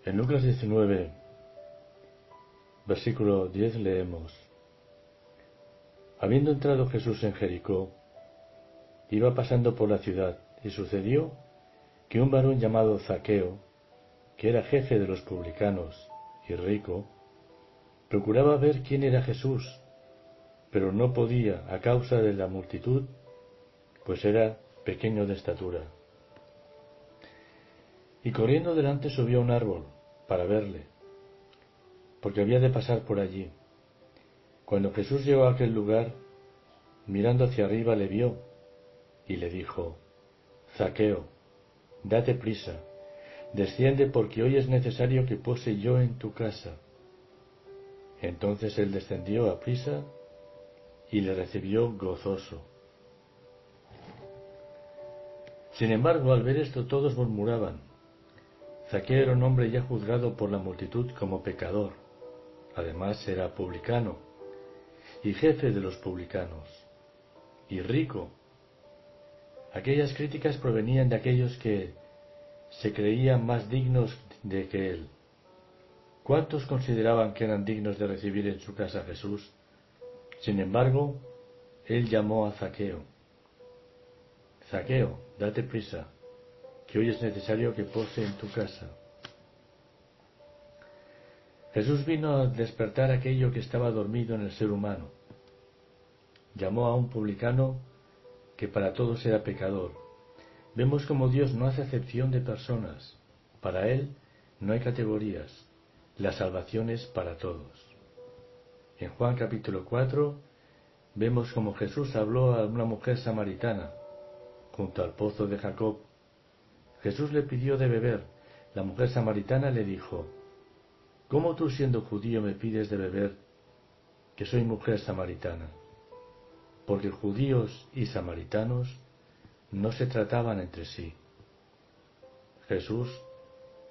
En Lucas 19, versículo 10 leemos: Habiendo entrado Jesús en Jericó, iba pasando por la ciudad, y sucedió que un varón llamado Zaqueo, que era jefe de los publicanos y rico, procuraba ver quién era Jesús, pero no podía a causa de la multitud, pues era pequeño de estatura. Y corriendo delante subió a un árbol para verle, porque había de pasar por allí. Cuando Jesús llegó a aquel lugar, mirando hacia arriba le vio, y le dijo: Zaqueo, date prisa, desciende, porque hoy es necesario que pose yo en tu casa. Entonces él descendió a prisa y le recibió gozoso. Sin embargo, al ver esto todos murmuraban. Zaqueo era un hombre ya juzgado por la multitud como pecador. Además era publicano y jefe de los publicanos, y rico. Aquellas críticas provenían de aquellos que se creían más dignos de que él. ¿Cuántos consideraban que eran dignos de recibir en su casa a Jesús? Sin embargo, él llamó a Zaqueo: Zaqueo, date prisa, que hoy es necesario que pose en tu casa. Jesús vino a despertar aquello que estaba dormido en el ser humano. Llamó a un publicano que para todos era pecador. Vemos como Dios no hace acepción de personas. Para Él no hay categorías. La salvación es para todos. En Juan capítulo 4 vemos como Jesús habló a una mujer samaritana junto al pozo de Jacob. Jesús le pidió de beber. La mujer samaritana le dijo: ¿Cómo tú, siendo judío, me pides de beber, que soy mujer samaritana? Porque judíos y samaritanos no se trataban entre sí. Jesús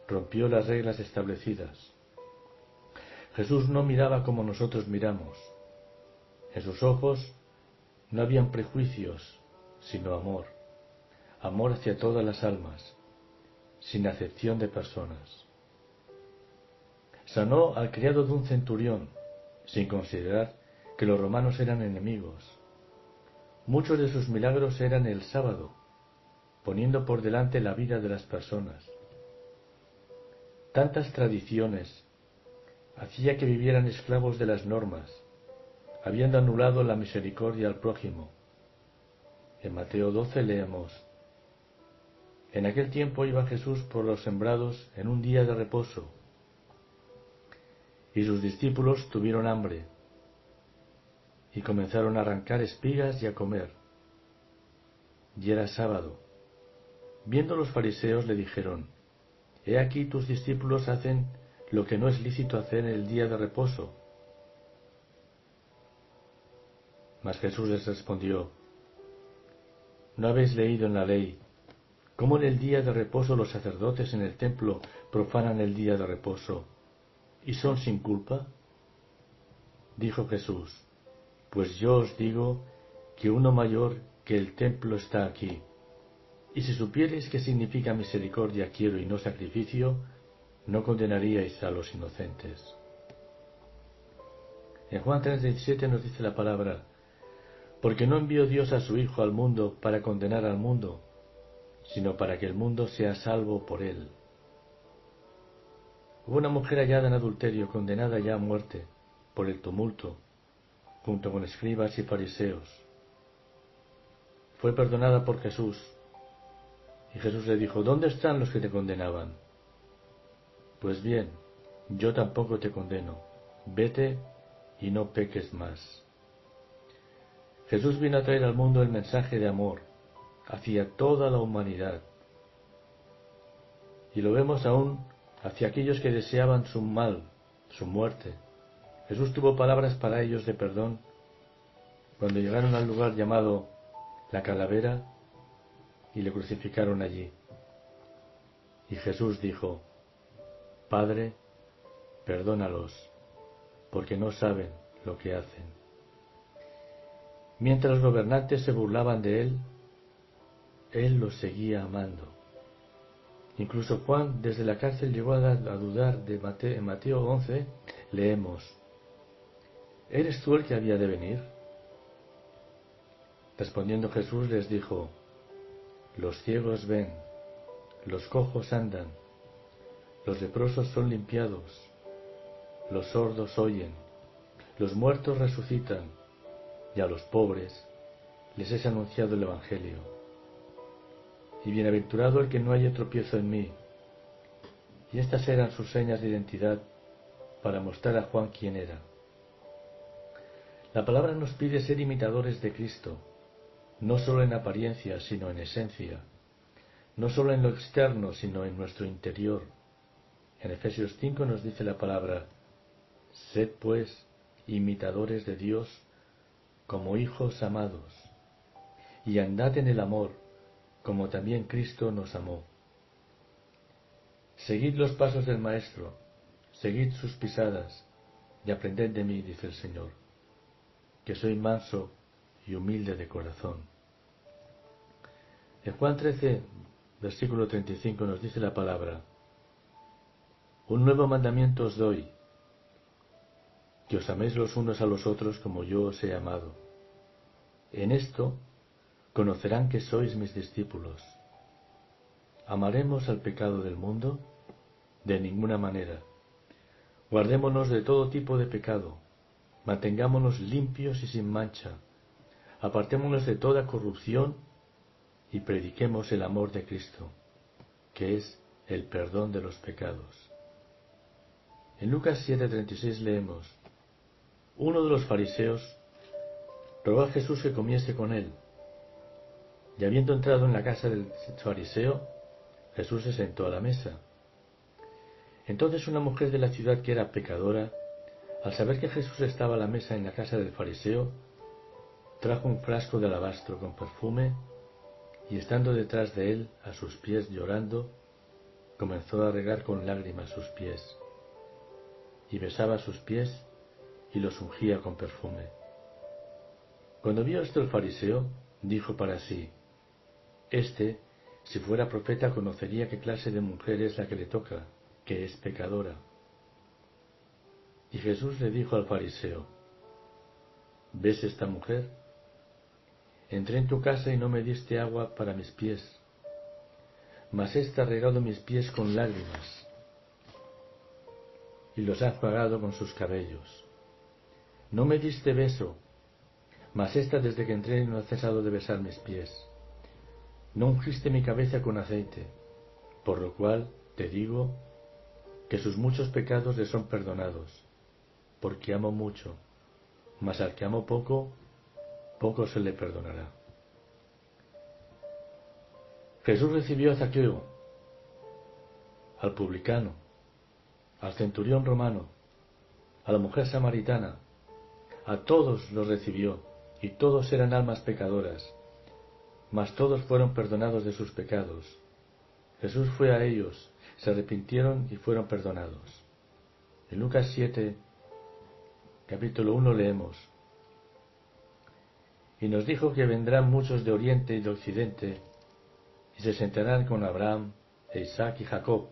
rompió las reglas establecidas. Jesús no miraba como nosotros miramos. En sus ojos no habían prejuicios, sino amor. Amor hacia todas las almas, sin acepción de personas. Sanó al criado de un centurión, sin considerar que los romanos eran enemigos. Muchos de sus milagros eran el sábado, poniendo por delante la vida de las personas. Tantas tradiciones hacía que vivieran esclavos de las normas, habiendo anulado la misericordia al prójimo. En Mateo 12 leemos: En aquel tiempo iba Jesús por los sembrados en un día de reposo, y sus discípulos tuvieron hambre, y comenzaron a arrancar espigas y a comer. Y era sábado. Viendo los fariseos le dijeron: He aquí tus discípulos hacen lo que no es lícito hacer en el día de reposo. Mas Jesús les respondió: ¿No habéis leído en la ley cómo en el día de reposo los sacerdotes en el templo profanan el día de reposo y son sin culpa? Dijo Jesús: Pues yo os digo que uno mayor que el templo está aquí. Y si supierais qué significa misericordia quiero y no sacrificio, no condenaríais a los inocentes. En Juan 3:17 nos dice la palabra: Porque no envió Dios a su Hijo al mundo para condenar al mundo, sino para que el mundo sea salvo por él. Hubo una mujer hallada en adulterio, condenada ya a muerte por el tumulto, junto con escribas y fariseos. Fue perdonada por Jesús, y Jesús le dijo: ¿Dónde están los que te condenaban? Pues bien, yo tampoco te condeno. Vete y no peques más. Jesús vino a traer al mundo el mensaje de amor hacia toda la humanidad. Y lo vemos aún hacia aquellos que deseaban su mal, su muerte. Jesús tuvo palabras para ellos de perdón cuando llegaron al lugar llamado la Calavera y le crucificaron allí. Y Jesús dijo: Padre, perdónalos, porque no saben lo que hacen. Mientras los gobernantes se burlaban de él, él los seguía amando. Incluso Juan desde la cárcel llegó a dudar en Mateo 11, leemos: ¿Eres tú el que había de venir? Respondiendo Jesús les dijo: Los ciegos ven, los cojos andan, los leprosos son limpiados, los sordos oyen, los muertos resucitan, y a los pobres les es anunciado el Evangelio. Y bienaventurado el que no haya tropiezo en mí. Y estas eran sus señas de identidad para mostrar a Juan quién era. La palabra nos pide ser imitadores de Cristo, no solo en apariencia, sino en esencia, no solo en lo externo, sino en nuestro interior. En Efesios 5 nos dice la palabra: sed pues imitadores de Dios como hijos amados, y andad en el amor, como también Cristo nos amó. Seguid los pasos del Maestro, seguid sus pisadas, y aprended de mí, dice el Señor, que soy manso y humilde de corazón. En Juan 13, versículo 35 nos dice la palabra: un nuevo mandamiento os doy, que os améis los unos a los otros como yo os he amado. En esto conocerán que sois mis discípulos. ¿Amaremos al pecado del mundo? De ninguna manera. Guardémonos de todo tipo de pecado, mantengámonos limpios y sin mancha, apartémonos de toda corrupción y prediquemos el amor de Cristo, que es el perdón de los pecados. En Lucas 7:36 leemos: uno de los fariseos rogó a Jesús que comiese con él, y habiendo entrado en la casa del fariseo, Jesús se sentó a la mesa. Entonces una mujer de la ciudad que era pecadora, al saber que Jesús estaba a la mesa en la casa del fariseo, trajo un frasco de alabastro con perfume, y estando detrás de él, a sus pies llorando, comenzó a regar con lágrimas sus pies, y besaba sus pies y los ungía con perfume. Cuando vio esto el fariseo, dijo para sí: este, si fuera profeta, conocería qué clase de mujer es la que le toca, que es pecadora. Y Jesús le dijo al fariseo: ¿ves esta mujer? Entré en tu casa y no me diste agua para mis pies, mas ésta ha regado mis pies con lágrimas, y los ha enjuagado con sus cabellos. No me diste beso, mas ésta desde que entré no ha cesado de besar mis pies. No ungiste mi cabeza con aceite, por lo cual te digo que sus muchos pecados le son perdonados, porque amo mucho, mas al que amo poco, poco se le perdonará. Jesús recibió a Zaqueo, al publicano, al centurión romano, a la mujer samaritana, a todos los recibió, y todos eran almas pecadoras, mas todos fueron perdonados de sus pecados. Jesús fue a ellos, se arrepintieron y fueron perdonados. En Lucas 7, capítulo 1 leemos: y nos dijo que vendrán muchos de oriente y de occidente, y se sentarán con Abraham, e Isaac y Jacob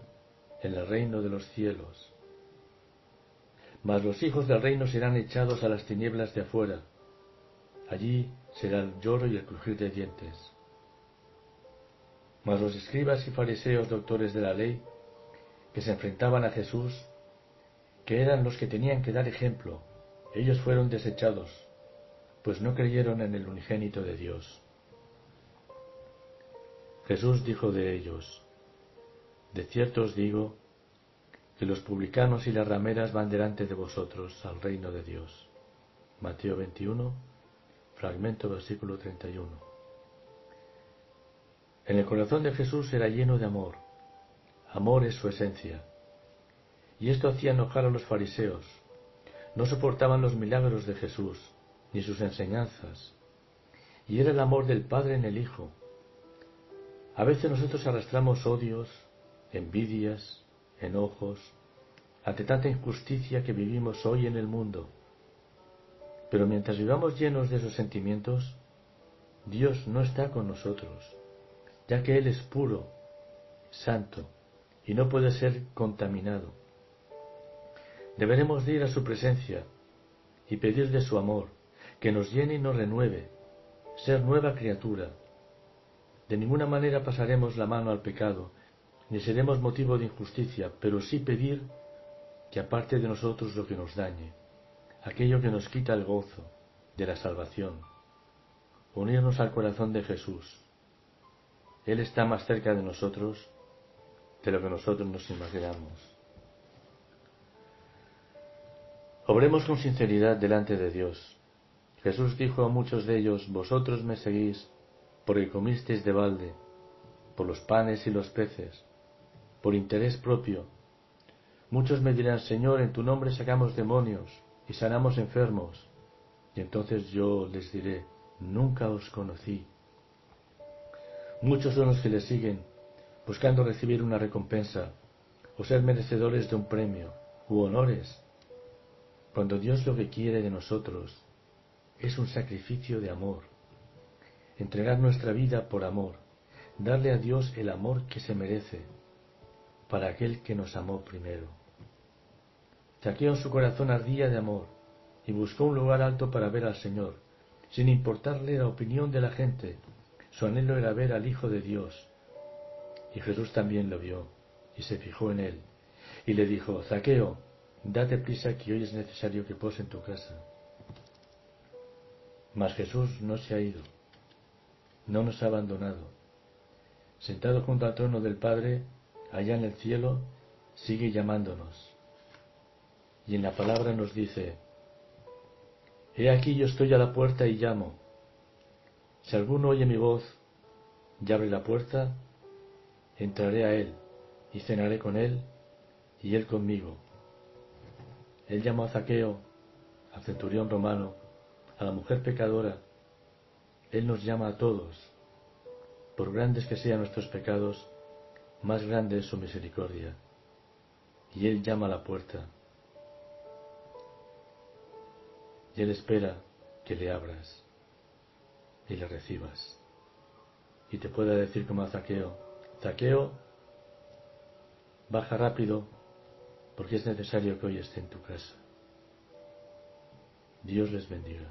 en el reino de los cielos. Mas los hijos del reino serán echados a las tinieblas de afuera. Allí será el lloro y el crujir de dientes. Mas los escribas y fariseos, doctores de la ley, que se enfrentaban a Jesús, que eran los que tenían que dar ejemplo, ellos fueron desechados, pues no creyeron en el unigénito de Dios. Jesús dijo de ellos: de cierto os digo que los publicanos y las rameras van delante de vosotros al reino de Dios. Mateo 21, fragmento versículo 31. En el corazón de Jesús era lleno de amor. Amor es su esencia. Y esto hacía enojar a los fariseos. No soportaban los milagros de Jesús, ni sus enseñanzas. Y era el amor del Padre en el Hijo. A veces nosotros arrastramos odios, envidias, enojos, ante tanta injusticia que vivimos hoy en el mundo. Pero mientras vivamos llenos de esos sentimientos, Dios no está con nosotros, ya que Él es puro, santo, y no puede ser contaminado. Deberemos de ir a su presencia y pedirle su amor, que nos llene y nos renueve, ser nueva criatura. De ninguna manera pasaremos la mano al pecado, ni seremos motivo de injusticia, pero sí pedir que aparte de nosotros lo que nos dañe, aquello que nos quita el gozo de la salvación, unirnos al corazón de Jesús. Él está más cerca de nosotros de lo que nosotros nos imaginamos. Obremos con sinceridad delante de Dios. Jesús dijo a muchos de ellos: vosotros me seguís porque comisteis de balde, por los panes y los peces, por interés propio. Muchos me dirán: Señor, en tu nombre sacamos demonios y sanamos enfermos. Y entonces yo les diré: nunca os conocí. Muchos son los que le siguen, buscando recibir una recompensa, o ser merecedores de un premio, u honores, cuando Dios lo que quiere de nosotros es un sacrificio de amor, entregar nuestra vida por amor, darle a Dios el amor que se merece, para aquel que nos amó primero. Zaqueo en su corazón ardía de amor, y buscó un lugar alto para ver al Señor, sin importarle la opinión de la gente. Su anhelo era ver al Hijo de Dios, y Jesús también lo vio, y se fijó en él, y le dijo: Zaqueo, date prisa, que hoy es necesario que pose en tu casa. Mas Jesús no se ha ido, no nos ha abandonado. Sentado junto al trono del Padre, allá en el cielo, sigue llamándonos. Y en la palabra nos dice: He aquí, yo estoy a la puerta y llamo. Si alguno oye mi voz y abre la puerta, entraré a él y cenaré con él y él conmigo. Él llamó a Zaqueo, al centurión romano, a la mujer pecadora. Él nos llama a todos. Por grandes que sean nuestros pecados, más grande es su misericordia. Y Él llama a la puerta. Y Él espera que le abras y le recibas. Y te pueda decir como a Zaqueo: Zaqueo, baja rápido, porque es necesario que hoy esté en tu casa. Dios les bendiga.